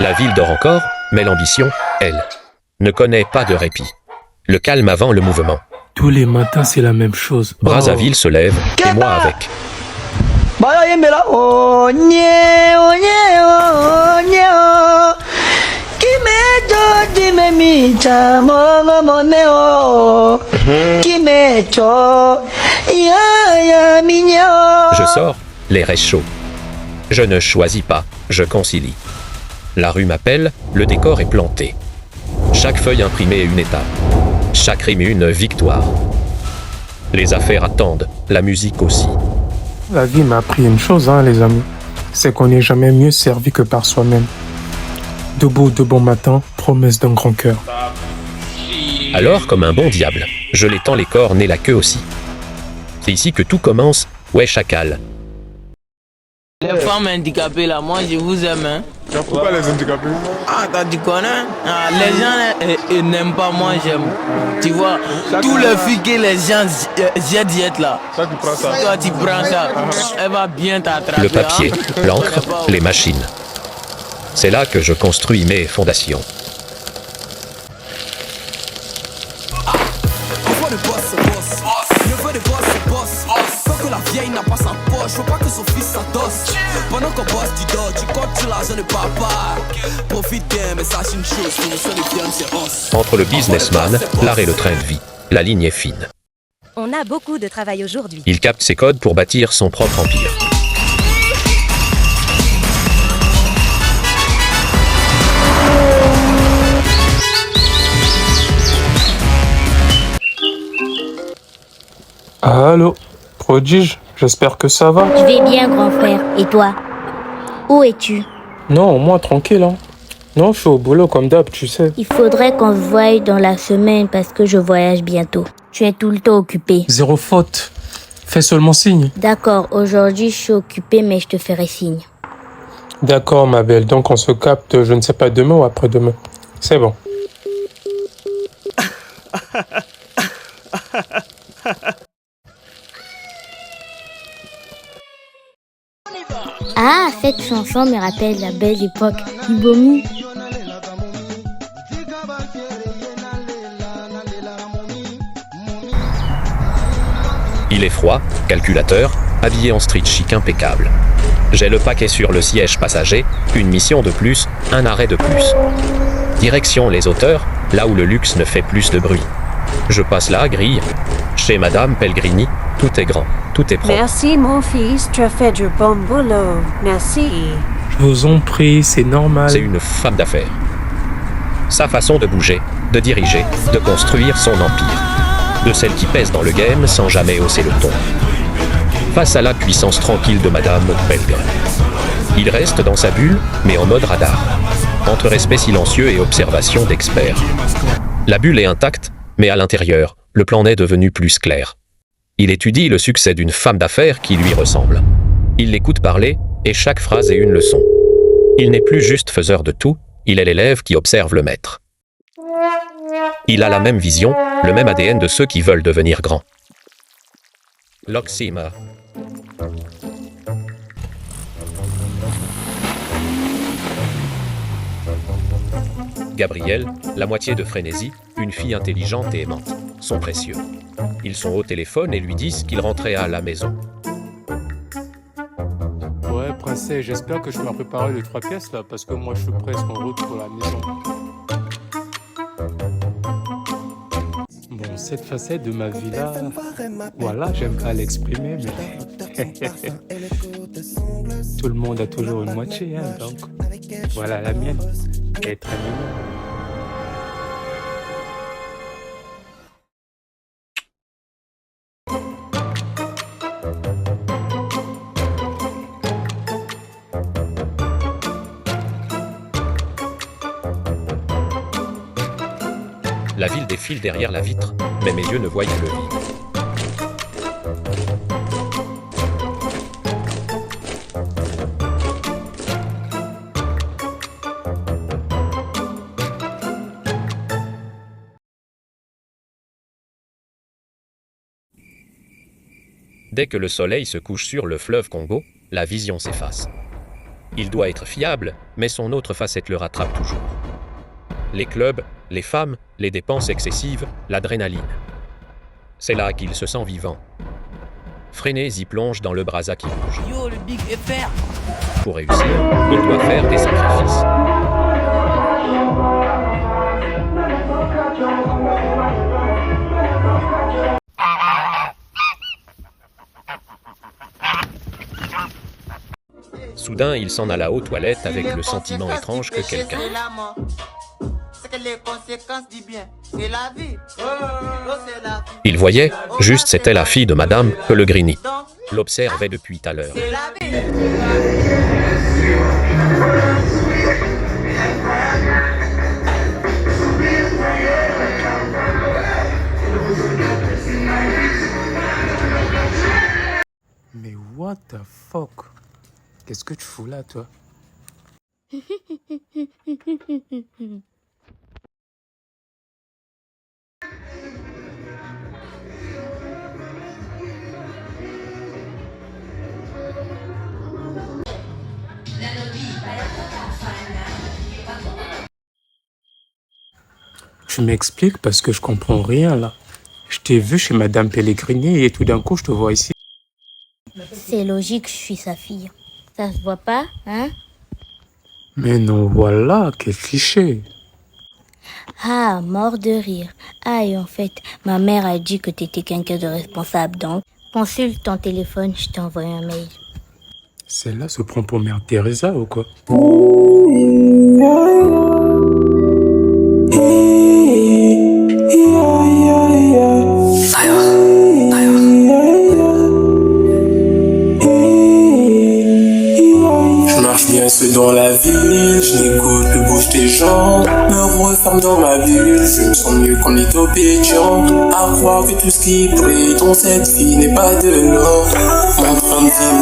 La ville dort encore, mais l'ambition, elle, ne connaît pas de répit. Le calme avant le mouvement. Tous les matins, c'est la même chose. Brazzaville se lève, et moi avec. Je sors, l'air est chaud. Je ne choisis pas, je concilie. La rue m'appelle, le décor est planté. Chaque feuille imprimée est une étape. Chaque rime une victoire. Les affaires attendent, la musique aussi. La vie m'a appris une chose, les amis. C'est qu'on n'est jamais mieux servi que par soi-même. Debout de bon matin, promesse d'un grand cœur. Alors, comme un bon diable, je l'étends les cornes et la queue aussi. C'est ici que tout commence, ouais chacal. Les femmes handicapées là, moi je vous aime. Hein. Pourquoi les handicapés? Ah, tu connais? Ah, les gens ils n'aiment pas, moi j'aime. Tu vois, tous les filles que les gens jettent là. Toi tu prends ça. Toi tu prends ça, elle va bien t'attraper. Le papier, l'encre, les machines. C'est là que je construis mes fondations. La vieille n'a pas sa poche, faut pas que son fils s'adosse. Pendant qu'on bosse, tu dors, tu comptes sur l'argent de papa. Profite bien, mais sache une chose, pour nous seul les termes, c'est os. Entre le businessman, l'art et le train de vie, la ligne est fine. On a beaucoup de travail aujourd'hui. Il capte ses codes pour bâtir son propre empire. Allô, prodige, j'espère que ça va. Je vais bien, grand frère. Et toi? Où es-tu? Non, moi tranquille. Non, je suis au boulot comme d'hab, tu sais. Il faudrait qu'on se voie dans la semaine parce que je voyage bientôt. Tu es tout le temps occupé. Zéro faute. Fais seulement signe. D'accord, aujourd'hui je suis occupé mais je te ferai signe. D'accord, ma belle. Donc on se capte, je ne sais pas, demain ou après-demain. C'est bon. Ah, cette chanson me rappelle la belle époque du Bomi. Il est froid, calculateur, habillé en street chic impeccable. J'ai le paquet sur le siège passager, une mission de plus, un arrêt de plus. Direction les auteurs, là où le luxe ne fait plus de bruit. Je passe là, grille. Chez Madame Pellegrini, tout est grand, tout est propre. Merci mon fils, tu as fait du bon boulot. Merci. Je vous en prie, c'est normal. C'est une femme d'affaires. Sa façon de bouger, de diriger, de construire son empire. De celle qui pèse dans le game sans jamais hausser le ton. Face à la puissance tranquille de Madame Pellegrini. Il reste dans sa bulle, mais en mode radar. Entre respect silencieux et observation d'experts. La bulle est intacte, mais à l'intérieur, le plan est devenu plus clair. Il étudie le succès d'une femme d'affaires qui lui ressemble. Il l'écoute parler, et chaque phrase est une leçon. Il n'est plus juste faiseur de tout, il est l'élève qui observe le maître. Il a la même vision, le même ADN de ceux qui veulent devenir grands. L'oxyma. Gabrielle, la moitié de Frénésie, une fille intelligente et aimante, sont précieux. Ils sont au téléphone et lui disent qu'il rentrait à la maison. Ouais, princesse, j'espère que je m'ai préparé les 3 pièces là, parce que moi je suis presque en route pour la maison. Bon, cette facette de ma vie là, voilà, j'aime pas l'exprimer, mais tout le monde a toujours une moitié, donc voilà la mienne, elle est très mignonne. La ville défile derrière la vitre, mais mes yeux ne voient que le vide. Dès que le soleil se couche sur le fleuve Congo, la vision s'efface. Il doit être fiable, mais son autre facette le rattrape toujours. Les clubs, les femmes, les dépenses excessives, l'adrénaline. C'est là qu'il se sent vivant. Freiné y plonge dans le brasa qui bouge. Yo, le big FR. Pour réussir, il doit faire des sacrifices. Soudain, il s'en alla aux toilettes avec le sentiment étrange que quelqu'un... Il voyait, juste c'était la fille de Madame Pellegrini. L'observait depuis tout à l'heure. Mais what the fuck? Qu'est-ce que tu fous là, toi? Tu m'expliques parce que je comprends rien là. Je t'ai vu chez Madame Pellegrini et tout d'un coup je te vois ici. C'est logique, je suis sa fille. Ça se voit pas, hein? Mais non, voilà, quel cliché. Ah, mort de rire. Ah, et en fait, ma mère a dit que t'étais quelqu'un de responsable, donc consulte ton téléphone, je t'ai envoyé un mail. Celle-là se prend pour Mère Teresa ou quoi? Je marche bien seul dans la ville, je n'écoute le bouge des gens, me referme dans ma bulle, je me sens mieux qu'on est obédient, à croire que tout ce qui brille dans cette vie n'est pas de l'or, en train de vivre